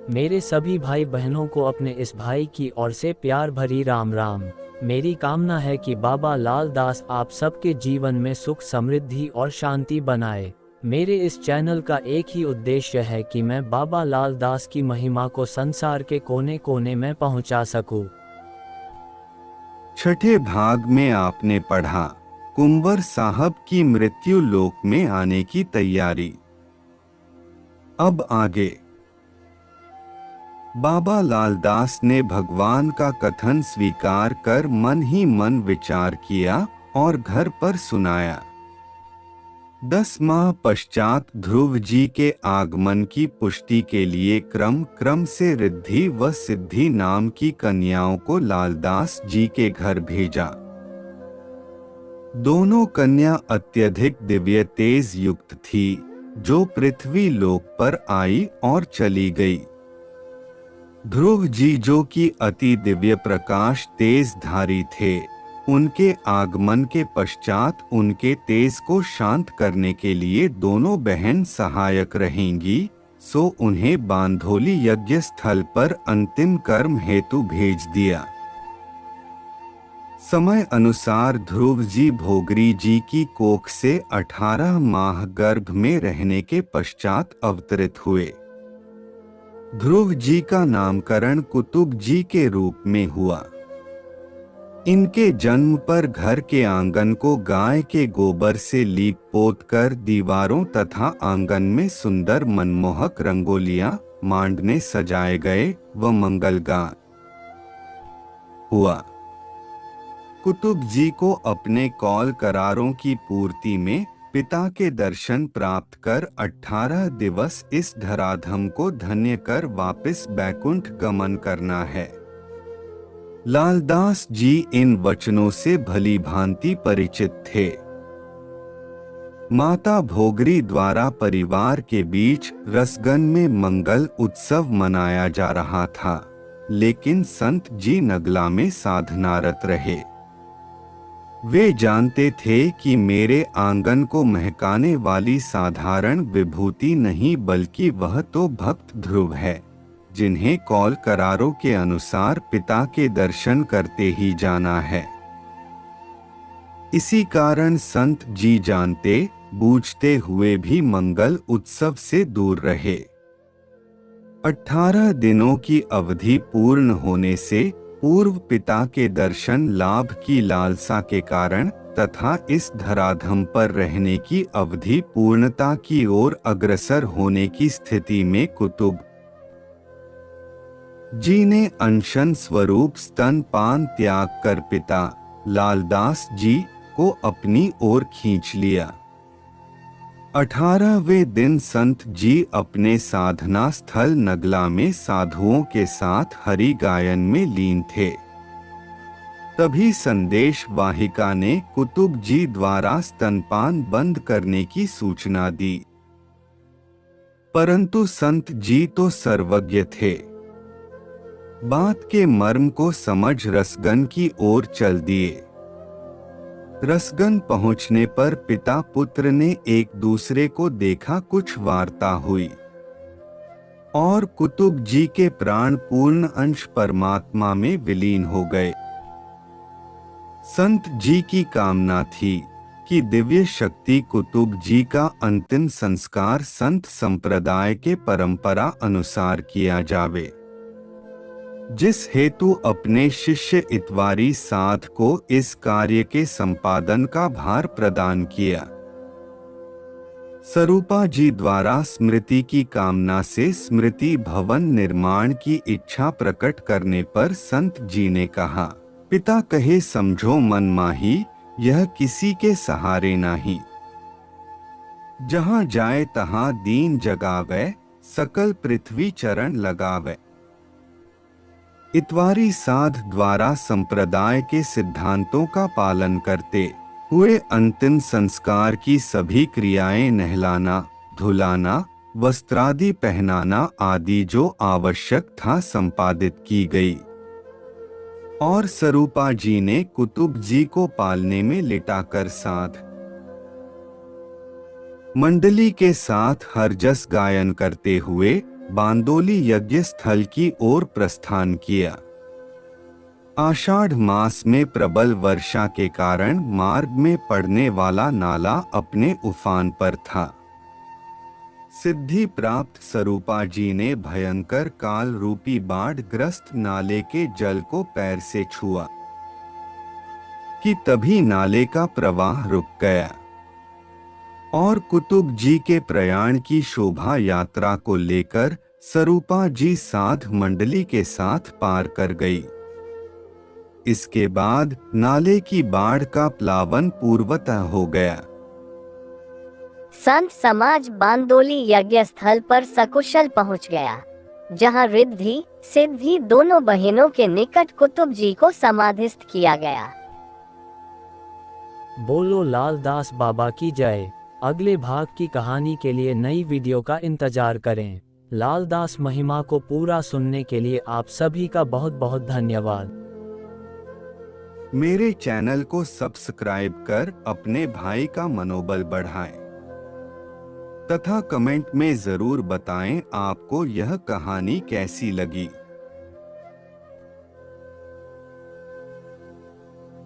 मेरे सभी भाई बहनों को अपने इस भाई की ओर से प्यार भरी राम राम। मेरी कामना है कि बाबा लाल दास आप सबके जीवन में सुख समृद्धि और शांति बनाए। मेरे इस चैनल का एक ही उद्देश्य है कि मैं बाबा लाल दास की महिमा को संसार के कोने कोने में पहुंचा सकूं। छठे भाग में आपने पढ़ा कुंवर साहब की मृत्यु लोक में आने की तैयारी। अब आगे बाबा लाल दास ने भगवान का कथन स्वीकार कर मन ही मन विचार किया और घर पर सुनाया। 10 माह पश्चात ध्रुव जी के आगमन की पुष्टि के लिए क्रम क्रम से रिद्धि व सिद्धि नाम की कन्याओं को लालदास जी के घर भेजा। दोनों कन्या अत्यधिक दिव्य तेज युक्त थी, जो पृथ्वी लोक पर आई और चली गई। ध्रुव जी जो कि अति दिव्य प्रकाश तेज धारी थे, उनके आगमन के पश्चात उनके तेज को शांत करने के लिए दोनों बहन सहायक रहेंगी, सो उन्हें बांधोली यज्ञ स्थल पर अंतिम कर्म हेतु भेज दिया। समय अनुसार ध्रुव जी भोगरी जी की कोख से 18 माह गर्भ में रहने के पश्चात अवतरित हुए। ध्रुव जी का नामकरण कुतुब जी के रूप में हुआ। इनके जन्म पर घर के आंगन को गाय के गोबर से लीप पोत कर दीवारों तथा आंगन में सुंदर मनमोहक रंगोलियां मांडने सजाए गए व मंगलगान हुआ। कुतुब जी को अपने कौल करारों की पूर्ति में पिता के दर्शन प्राप्त कर 18 दिवस इस धराधम को धन्य कर वापस बैकुंठ गमन करना है। लालदास जी इन वचनों से भली भांति परिचित थे। माता भोगरी द्वारा परिवार के बीच रसगन में मंगल उत्सव मनाया जा रहा था, लेकिन संत जी नगला में साधनारत रहे। वे जानते थे कि मेरे आंगन को महकाने वाली साधारण विभूति नहीं बल्कि वह तो भक्त ध्रुव है, जिन्हें कौल करारों के अनुसार पिता के दर्शन करते ही जाना है। इसी कारण संत जी जानते बूझते हुए भी मंगल उत्सव से दूर रहे। 18 दिनों की अवधि पूर्ण होने से पूर्व पिता के दर्शन लाभ की लालसा के कारण तथा इस धराधम पर रहने की अवधि पूर्णता की ओर अग्रसर होने की स्थिति में कुतुब जी ने अनशन स्वरूप स्तनपान त्याग कर पिता लालदास जी को अपनी ओर खींच लिया। 18वें दिन संत जी अपने साधना स्थल नगला में साधुओं के साथ हरि गायन में लीन थे। तभी संदेश वाहिका ने कुतुब जी द्वारा स्तनपान बंद करने की सूचना दी, परंतु संत जी तो सर्वज्ञ थे। बात के मर्म को समझ रसगन की ओर चल दिए। रसगन पहुंचने पर पिता पुत्र ने एक दूसरे को देखा, कुछ वार्ता हुई और कुतुब जी के प्राण पूर्ण अंश परमात्मा में विलीन हो गए। संत जी की कामना थी कि दिव्य शक्ति कुतुब जी का अंतिम संस्कार संत संप्रदाय के परंपरा अनुसार किया जावे, जिस हेतु अपने शिष्य इतवारी साध को इस कार्य के संपादन का भार प्रदान किया। स्वरूपा जी द्वारा स्मृति की कामना से स्मृति भवन निर्माण की इच्छा प्रकट करने पर संत जी ने कहा, पिता कहे समझो मन माही, यह किसी के सहारे नाही। जहां जाए तहां दीन जगावे, सकल पृथ्वी चरण लगावे। इतवारी साध द्वारा संप्रदाय के सिद्धांतों का पालन करते हुए अंतिम संस्कार की सभी क्रियाएं नहलाना, धुलाना, वस्त्रादि पहनाना आदि जो आवश्यक था संपादित की गई और स्वरूपा जी ने कुतुब जी को पालने में लिटाकर साध मंडली के साथ हरजस गायन करते हुए बांदोली यज्ञ स्थल की ओर प्रस्थान किया। आषाढ़ मास में प्रबल वर्षा के कारण मार्ग में पड़ने वाला नाला अपने उफान पर था। सिद्धि प्राप्त स्वरूपा जी ने भयंकर काल रूपी बाढ़ ग्रस्त नाले के जल को पैर से छुआ कि तभी नाले का प्रवाह रुक गया और कुतुब जी के प्रयाण की शोभा यात्रा को लेकर स्वरूपा जी साध मंडली के साथ पार कर गई। इसके बाद नाले की बाढ़ का प्लावन पूर्वतः हो गया। संत समाज बांदोली यज्ञ स्थल पर सकुशल पहुंच गया, जहां रिद्धि सिद्धि दोनों बहनों के निकट कुतुब जी को समाधिस्थ किया गया। बोलो लाल दास बाबा की जय। अगले भाग की कहानी के लिए नई वीडियो का इंतजार करें। लाल दास महिमा को पूरा सुनने के लिए आप सभी का बहुत बहुत धन्यवाद। मेरे चैनल को सब्सक्राइब कर अपने भाई का मनोबल बढ़ाएं तथा कमेंट में जरूर बताएं आपको यह कहानी कैसी लगी।